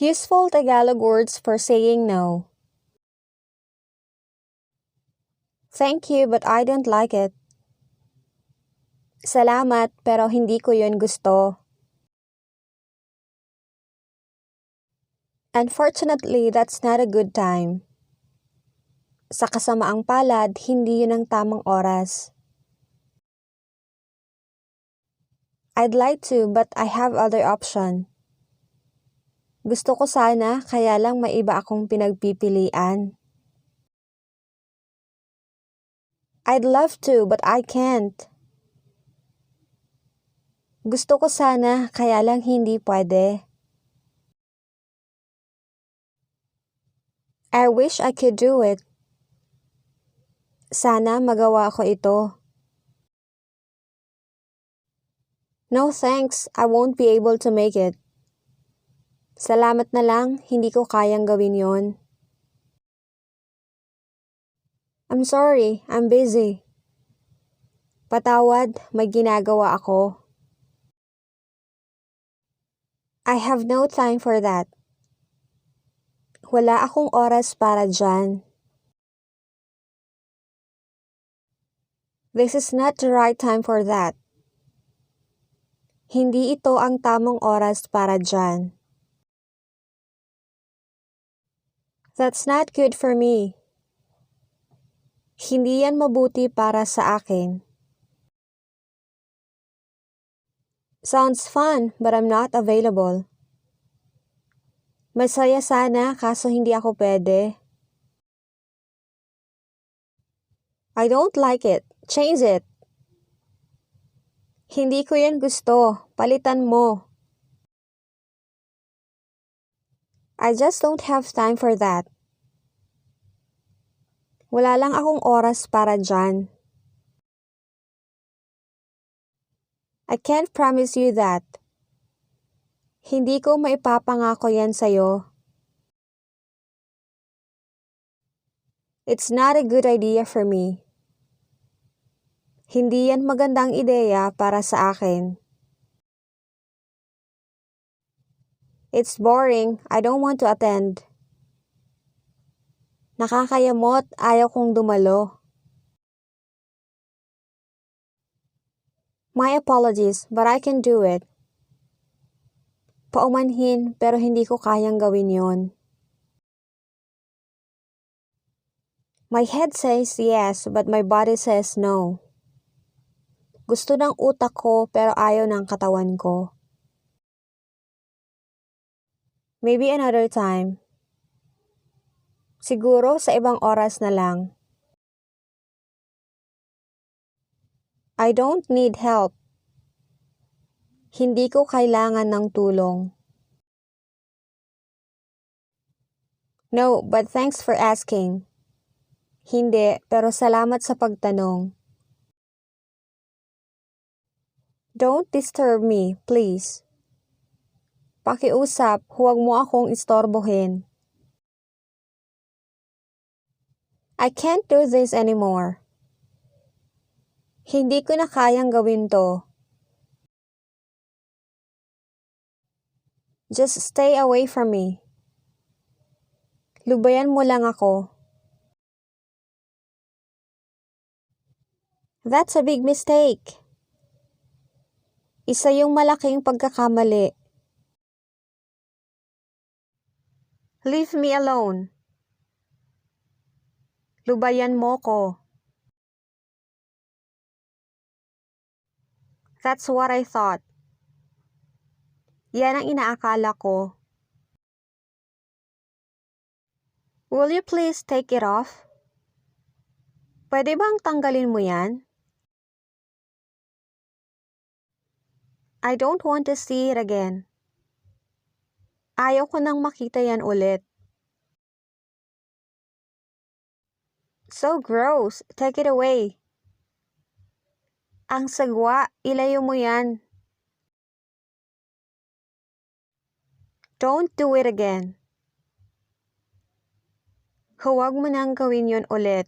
Useful Tagalog words for saying no. Thank you, but I don't like it. Salamat, pero hindi ko yun gusto. Unfortunately, that's not a good time. Sa kasamaang palad, hindi yun ang tamang oras. I'd like to, but I have other option. Gusto ko sana, kaya lang may iba akong pinagpipilian. I'd love to, but I can't. Gusto ko sana, kaya lang hindi pwede. I wish I could do it. Sana magawa ko ito. No thanks, I won't be able to make it. Salamat na lang, hindi ko kayang gawin yon. I'm sorry, I'm busy. Patawad, may ginagawa ako. I have no time for that. Wala akong oras para dyan. This is not the right time for that. Hindi ito ang tamang oras para dyan. That's not good for me. Hindi yan mabuti para sa akin. Sounds fun, but I'm not available. Masaya sana kaso hindi ako pwede. I don't like it. Change it. Hindi ko yan gusto. Palitan mo. I just don't have time for that. Wala lang akong oras para dyan. I can't promise you that. Hindi ko maipapangako yan sa'yo. It's not a good idea for me. Hindi yan magandang ideya para sa akin. It's boring. I don't want to attend. Nakakayamot. Ayaw kong dumalo. My apologies, but I can do it. Paumanhin, pero hindi ko kayang gawin yon. My head says yes, but my body says no. Gusto ng utak ko, pero ayaw ng katawan ko. Maybe another time. Siguro sa ibang oras na lang. I don't need help. Hindi ko kailangan ng tulong. No, but thanks for asking. Hindi, pero salamat sa pagtanong. Don't disturb me, please. Pakiusap, huwag mo akong istorbohin. I can't do this anymore. Hindi ko na kayang gawin to. Just stay away from me. Lubayan mo lang ako. That's a big mistake. Isa yung malaking pagkakamali. Leave me alone. Lubayan mo ko. That's what I thought. Yan ang inaakala ko. Will you please take it off? Pwede bang tanggalin mo yan? I don't want to see it again. Ayaw ko nang makita yan ulit. So gross. Take it away. Ang sagwa, ilayo mo yan. Don't do it again. Huwag mo nang gawin yon ulit.